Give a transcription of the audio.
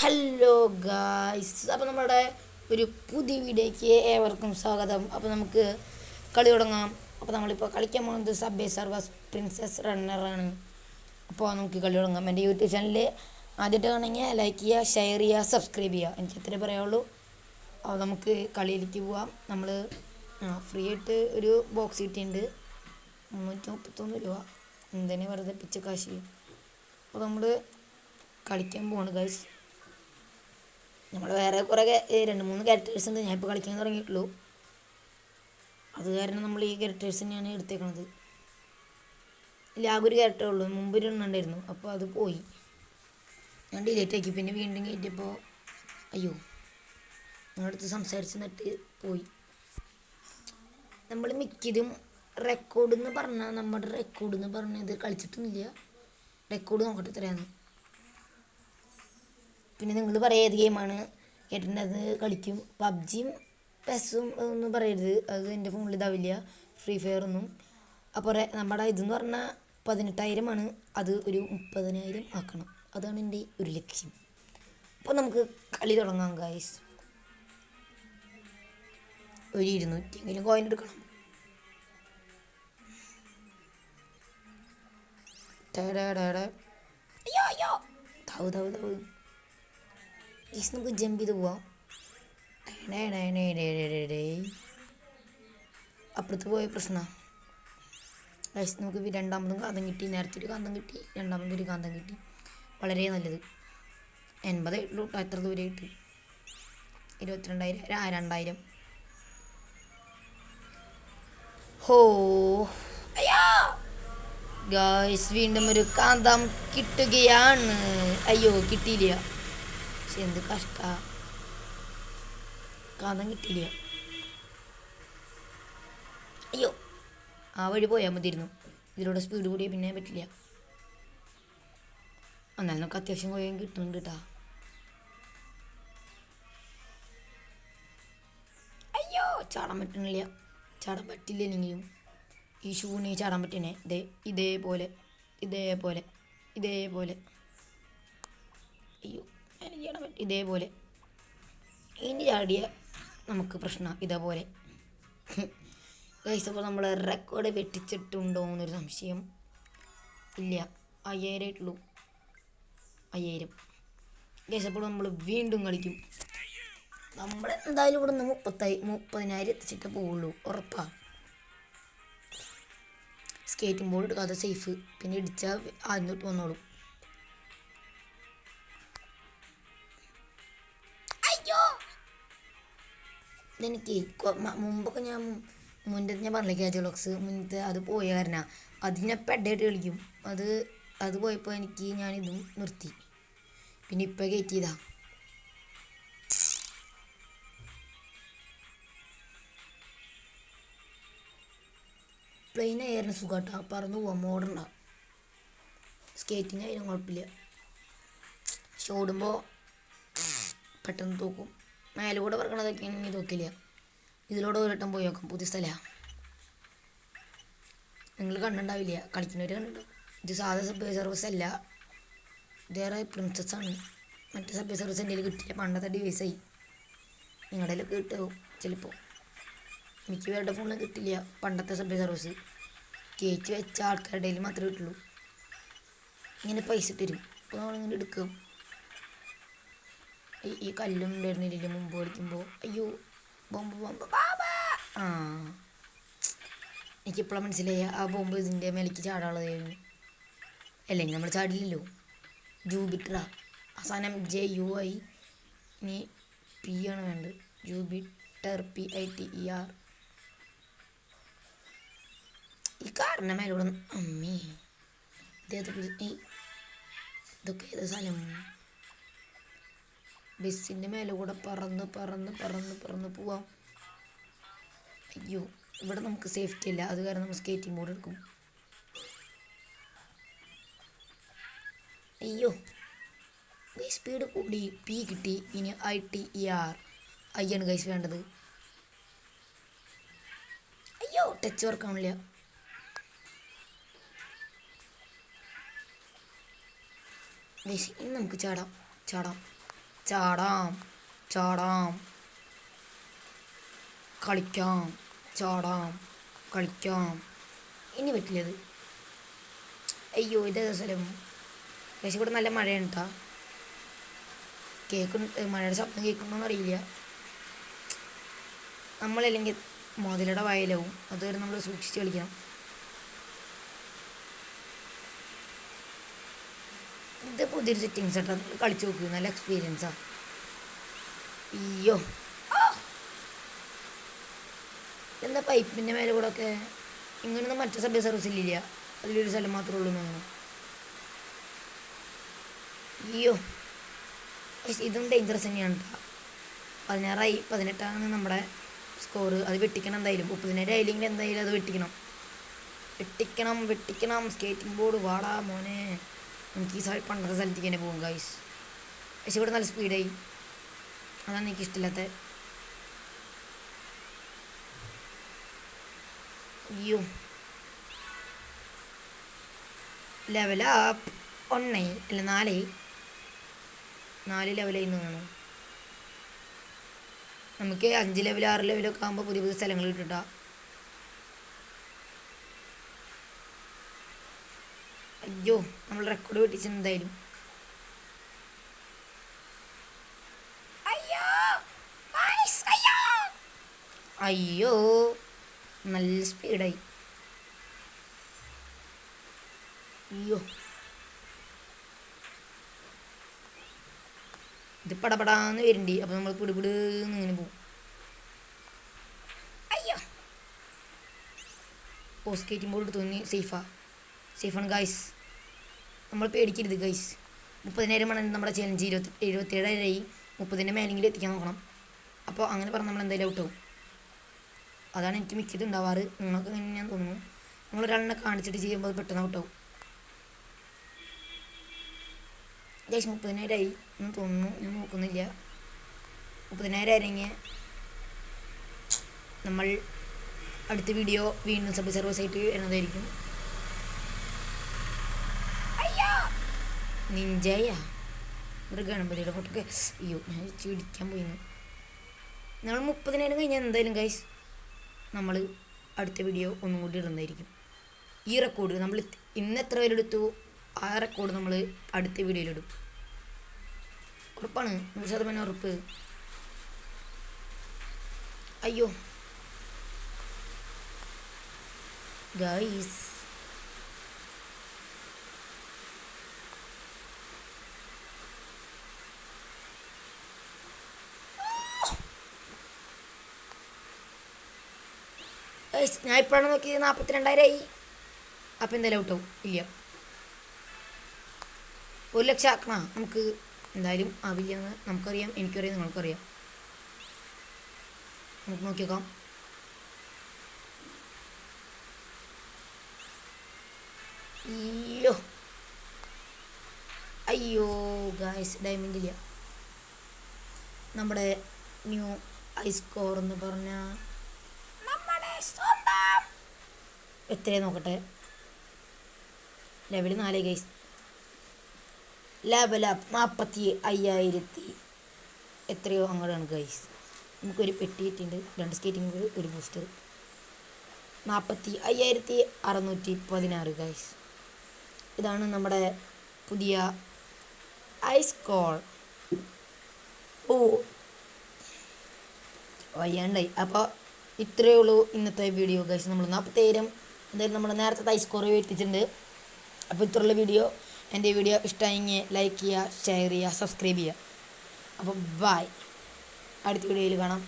Hello guys, അപ്പോൾ നമ്മുടെ ഒരു പുതിയ വീഡിയോയ്ക്ക് ഏവർക്കും സ്വാഗതം. അപ്പോൾ നമുക്ക് കളി തുടങ്ങാം. അപ്പോൾ നമ്മളിപ്പോൾ കളിക്കാൻ പോകുന്നത് സബ്വേ സർഫേഴ്സ് പ്രിൻസസ് റണ്ണറാണ്. അപ്പോൾ നമുക്ക് കളി തുടങ്ങാം. എൻ്റെ യൂട്യൂബ് ചാനൽ ആദ്യമായിട്ട് കാണണമെങ്കിൽ ലൈക്ക് ചെയ്യുക, ഷെയർ ചെയ്യുക, സബ്സ്ക്രൈബ് ചെയ്യുക. എനിക്ക് ഇത്രേ പറയാനുള്ളൂ. അപ്പോൾ നമുക്ക് കളിയിലേക്ക് പോവാം. നമ്മൾ ഫ്രീ ആയിട്ട് ഒരു ബോക്സ് കിട്ടിയിട്ടുണ്ട്, 331 രൂപ. എന്തിനാ വെറുതെ പിച്ച കാശ്. അപ്പോൾ നമ്മൾ കളിക്കാൻ പോവാണ് ഗൈസ്. നമ്മൾ വേറെ കുറേ 2-3 ക്യാരക്ടേഴ്സ് ഉണ്ട്. ഞാൻ ഇപ്പോൾ കളിക്കാൻ തുടങ്ങിയിട്ടുള്ളൂ. അത് കാരണം നമ്മൾ ഈ ക്യാരക്ടേഴ്സ് തന്നെയാണ് എടുത്തേക്കണത്. ഇല്ല, ആകെ ഒരു ക്യാരക്ടറേ ഉള്ളൂ. മുമ്പ് ഉണ്ടായിരുന്നു, അപ്പോൾ അത് പോയി. ഞാൻ ഡിലീറ്റ് ആക്കി. പിന്നെ വീണ്ടും കയറ്റിയപ്പോൾ അയ്യോ, ഞങ്ങളടുത്ത് സംസാരിച്ച് നിന്നിട്ട് പോയി. നമ്മൾ മിക്കതും റെക്കോർഡ് എന്ന് പറഞ്ഞാൽ നമ്മുടെ റെക്കോർഡ് എന്ന് പറഞ്ഞത് കളിച്ചിട്ടൊന്നുമില്ല. റെക്കോർഡ് നോക്കട്ടെ എത്രയാണ്. പിന്നെ നിങ്ങൾ പറയാം ഏത് ഗെയിമാണ് കേട്ടിട്ടുണ്ടത് കളിക്കും. പബ്ജിയും പെസ്സും ഒന്നും പറയരുത്, അത് എൻ്റെ ഫോണിൽ ഇതാവില്ല. ഫ്രീ ഫയർ ഒന്നും. അപ്പോൾ നമ്മുടെ ഇതെന്ന് പറഞ്ഞാൽ 18,000 അത് ഒരു 30,000 ആക്കണം. അതാണ് എൻ്റെ ഒരു ലക്ഷ്യം. അപ്പോൾ നമുക്ക് കളി തുടങ്ങാം ഗായ്സ്. ഒരു 200 എങ്കിലും കോയിൻ എടുക്കണം. അയ്യോ അയ്യോ, താവ് താവ് താവ്. ഈസ് നമുക്ക് ജമ്പ് ചെയ്ത് പോവാം. അപ്പുറത്ത് പോയ പ്രശ്നമാണ്. ഗൈസ്, നമുക്ക് രണ്ടാമതും കാന്തം കിട്ടി. നേരത്തെ ഒരു കാന്തം കിട്ടി, രണ്ടാമതൊരു കാന്തം കിട്ടി. വളരെ നല്ലത്. 80 ആയിട്ടുള്ളൂ. എത്ര ദൂരമായിട്ട്? 22,000. 2,000. ഹോ അയ്യോ ഗൈസ്, വീണ്ടും ഒരു കാന്തം കിട്ടുകയാണ്. അയ്യോ, കിട്ടിയില്ല. പക്ഷെ എന്ത് കഷ്ട, കാന്തം കിട്ടിയില്ല. അയ്യോ, ആ വഴി പോയാൽ മതിയിരുന്നു. ഇതിലൂടെ സ്പീഡ് കൂടിയ പിന്നെ പറ്റില്ല. എന്നാലും നമുക്ക് അത്യാവശ്യം കോയം കിട്ടുന്നുണ്ട് കേട്ടാ. അയ്യോ, ചാടാൻ പറ്റണില്ല. ചാടാൻ പറ്റില്ലെങ്കിലും ഈ ഷൂണി ചാടാൻ പറ്റണേ. ഇതേപോലെ ഇതേപോലെ ഇതേപോലെ. അയ്യോ, എനിക്ക് ചാടാൻ പറ്റും ഇതേപോലെ. ഇനി ചാടിയ നമുക്ക് പ്രശ്നം ഇതേപോലെ. ഗൈസ്, അപ്പോൾ നമ്മൾ റെക്കോർഡ് വെട്ടിച്ചിട്ടുണ്ടോ എന്നൊരു സംശയം. ഇല്ല, 5,000 ആയിട്ടുള്ളൂ. 5,000. ഗൈസ്, അപ്പോൾ നമ്മൾ വീണ്ടും കളിക്കും. നമ്മൾ എന്തായാലും ഇവിടെ നിന്ന് 30,000 എത്തിച്ചിട്ടേ പോവുള്ളൂ, ഉറപ്പാ. സ്കേറ്റിംഗ് ബോർഡ് എടുക്കാതെ സേഫ്. പിന്നെ ഇടിച്ചാൽ ആദ്യം വന്നോളും. അയ്യോ, ഇതെനിക്ക് മുമ്പൊക്കെ ഞാൻ പറഞ്ഞില്ല ക്യാച്ച് ബ്ലോക്സ് മുന്നത്തെ അത് പോയ കാരണം അതിനെ പെഡായിട്ട് കളിക്കും. അത് പോയപ്പോൾ ഞാനിതും നിർത്തി. പിന്നെ ഇപ്പം കയറ്റിയതാ. പ്ലെയിൻ ആയിരുന്നു സുഖാട്ടാ, പറന്ന് പോവാം. മോഡണ്ട സ്കേറ്റിംഗ് ആയാലും കുഴപ്പമില്ല. പക്ഷെ ഓടുമ്പോൾ പെട്ടെന്ന് തോക്കും. മേലെ കൂടെ പറക്കണതൊക്കെയാണെങ്കിൽ തോക്കില്ല. ഇതിലൂടെ ഒരിട്ടം പോയി നോക്കാം. പുതിയ സ്ഥലമാണ്. നിങ്ങൾ കണ്ടിട്ടുണ്ടാവില്ല, കളിക്കുന്നവർ കണ്ടിട്ടുണ്ടാവും. ഇത് സാധാ സബ്വേ സർവീസ് അല്ല, ഇതേറെ പ്രിൻസസ് ആണ്. മറ്റേ സബ്വേ സർവീസ് എൻ്റെ കിട്ടില്ല. പണ്ടത്തെ ഡിവൈസായി. നിങ്ങളുടെ കിട്ടുമോ ചിലപ്പോൾ. എനിക്ക് വേറെ ഫോണിൽ കിട്ടില്ല. പണ്ടത്തെ സബ്വേ സർവീസ് കയറ്റി വെച്ച ആൾക്കാരുടെ കയ്യിൽ മാത്രമേ കിട്ടുള്ളൂ. ഇങ്ങനെ പൈസ തരും. അപ്പോൾ നമ്മളിങ്ങനെ എടുക്കും. ഈ കല്ലും ഉണ്ടായിരുന്നില്ല മുമ്പ് കളിക്കുമ്പോൾ. അയ്യോ, ബോംബ് ബോംബ് ബാബാ. എനിക്കിപ്പോഴാണ് മനസ്സിലായി ആ ബോംബ് ഇതിൻ്റെ മേലേക്ക് ചാടാനുള്ളതായിരുന്നു. അല്ലെങ്കിൽ നമ്മൾ ചാടില്ലല്ലോ. ജൂപിറ്ററാ ആ സാധനം. JUI. ഇനി P ആണ് വേണ്ടത്. Jupiter PITER. ഈ കാറിൻ്റെ മേലൂടെ അമ്മേ ഇതൊക്കെ ഏത് സ്ഥലം? ബസ്സിൻ്റെ മേലെ കൂടെ പറന്ന് പറന്ന് പറന്ന് പറന്ന് പോവാം. അയ്യോ, ഇവിടെ നമുക്ക് സേഫ്റ്റി ഇല്ല. അത് കാരണം നമ്മൾ സ്കേറ്റിംഗ് ബോർഡ് എടുക്കും. അയ്യോ, സ്പീഡ് കൂടി. P കിട്ടി. ഇനി ITER. ആണ് ഗൈസ് വേണ്ടത്. അയ്യോ, ടച്ച് വർക്കാണില്ല. ഇനി നമുക്ക് ചാടാം. ചാടാം ചാടാം കളിക്കാം ചാടാം കളിക്കാം. ഇനി പറ്റില്ലത്. അയ്യോ ഇതേതാ സ്ഥലം? പക്ഷേ ഇവിടെ നല്ല മഴയാണ് കേട്ടോ. മഴയുടെ ശബ്ദം കേൾക്കണമെന്ന് അറിയില്ല. നമ്മളല്ലെങ്കിൽ മുതലയുടെ വയലാവും. അതുവരെ നമ്മൾ സൂക്ഷിച്ച് കളിക്കണം. ഇത് പുതിയൊരു സെറ്റിങ്സ് ആട്ടോ. നിങ്ങൾ കളിച്ച് നോക്കുക, നല്ല എക്സ്പീരിയൻസാണ്. അയ്യോ എന്താ പൈപ്പിൻ്റെ മേലെ കൂടെ ഒക്കെ ഇങ്ങനൊന്നും മറ്റു സബ്വേ സർവീസിലില്ല. അതിലൊരു സ്ഥലം മാത്രമേ ഉള്ളൂ എന്ന്. അയ്യോ ഇതും ഡേഞ്ചറസ് തന്നെയാണ് കേട്ടോ. 16 18 നമ്മുടെ സ്കോർ. അത് വെട്ടിക്കണം എന്തായാലും. 30,000 ആയില്ലെങ്കിൽ എന്തായാലും അത് വെട്ടിക്കണം. സ്കേറ്റിംഗ് ബോർഡ് വാടാ മോനെ. എനിക്ക് ഈ പണ്ടത്തെ സ്ഥലത്തേക്ക് തന്നെ പോകും ഗൈസ്. പക്ഷെ ഇവിടെ നല്ല സ്പീഡായി. അതാണ് എനിക്ക് ഇഷ്ടമില്ലാത്ത. അയ്യോ ലെവലപ്പ് 1 അല്ല 4 ലെവലായി തോന്നുന്നു. നമുക്ക് 5 ലെവൽ 6 ലെവലൊക്കെ ആകുമ്പോൾ പുതിയ പുതിയ സ്ഥലങ്ങൾ കിട്ടും. അയ്യോ നമ്മൾ റെക്കോർഡ് വെട്ടിച്ചിട്ടുണ്ട് എന്തായാലും. അയ്യോ നല്ല സ്പീഡായി. അയ്യോ ഇത് പടപടാന്ന് വരുന്നുണ്ട്. അപ്പോൾ നമ്മൾ പിടിപിടിന്ന് ഇങ്ങനെ പോകും. അയ്യോ സ്കേറ്റിംഗ് ബോർഡ് എടുത്തു. സേഫാണ് ഗൈസ്. നമ്മൾ പേടിക്കരുത് ഗൈസ്. 30,000 ആണ് നമ്മുടെ ചലഞ്ച്. 77,000 30ൻ്റെ മേലെങ്കിലും എത്തിക്കാൻ നോക്കണം. അപ്പോൾ അങ്ങനെ പറഞ്ഞാൽ നമ്മൾ എന്തായാലും ഔട്ടാവും. അതാണ് എനിക്ക് മിക്കത് ഉണ്ടാവാറ്. നിങ്ങൾക്ക് അങ്ങനെ ഞാൻ തോന്നുന്നു. നമ്മളൊരാളിനെ കാണിച്ചിട്ട് ചെയ്യുമ്പോൾ അത് പെട്ടെന്ന് ഔട്ടാവും. ഗൈസ് 30,000 എന്ന് തോന്നുന്നു. ഞാൻ നോക്കുന്നില്ല. 30,000 ആയിരുന്നെങ്കിൽ നമ്മൾ അടുത്ത വീഡിയോ വീണ്ടും സബ് സർവീസായിട്ട് വരുന്നതായിരിക്കും. നിഞ്ചയ ഒരു ഗണപതിയുടെ ഫോട്ടോ ഒക്കെ. അയ്യോ ഞാൻ ചിടിക്കാൻ പോയിന്ന്. നമ്മൾ 30,000 കഴിഞ്ഞാൽ എന്തായാലും ഗൈസ് നമ്മൾ അടുത്ത വീഡിയോ ഒന്നും കൂടി ഇടുന്നതായിരിക്കും. ഈ റെക്കോർഡ് നമ്മൾ ഇന്ന് എത്ര പേരെടുത്തു ആ റെക്കോർഡ് നമ്മൾ അടുത്ത വീഡിയോയിലിടും. ഉറപ്പാണ്, 100% ഉറപ്പ്. അയ്യോ ഗൈസ് ഞാൻ ഇപ്പോഴാണ് നോക്കിയത് 42,000 അപ്പം എന്തായാലും ഔട്ടാവും. ഇല്ല 1,00,000 ആക്കണ നമുക്ക് എന്തായാലും ആവില്ലെന്ന് നമുക്കറിയാം. എനിക്കറിയാം, നിങ്ങൾക്കറിയാം. നമുക്ക് നോക്കിയേക്കാം. അയ്യോ ഗായ്സ് ഡയമണ്ട് ഇല്ല. നമ്മുടെ ന്യൂ ഐ സ്കോർ എന്ന് പറഞ്ഞാൽ എത്രയാ നോക്കട്ടെ. Level 4 guys. ലെവലപ്പ് 45,000 എത്രയോ അങ്ങോട്ടാണ് ഗൈസ്. നമുക്കൊരു പെട്ടി കിട്ടിയിട്ടുണ്ട്. 2 സ്കേറ്റിംഗ് ഒരു ബൂസ്റ്റർ. 45,616 ഗൈസ്. ഇതാണ് നമ്മുടെ പുതിയ ഐ സ്കോർ. വയ്യാണ്ടായി. അപ്പോൾ ഇത്രയേ ഉള്ളൂ ഇന്നത്തെ വീഡിയോ ഗൈസ്. നമ്മൾ 47,000 എന്തായാലും നമ്മൾ നേരത്തെ ഐ സ്കോർ എത്തിച്ചിട്ടുണ്ട്. അപ്പോൾ ഇത്രയുള്ള വീഡിയോ. എൻ്റെ വീഡിയോ ഇഷ്ടമായെങ്കിൽ ലൈക്ക് ചെയ്യുക, ഷെയർ ചെയ്യുക, സബ്സ്ക്രൈബ് ചെയ്യുക. അപ്പോൾ ബൈ. അടുത്ത വീഡിയോയിൽ കാണാം.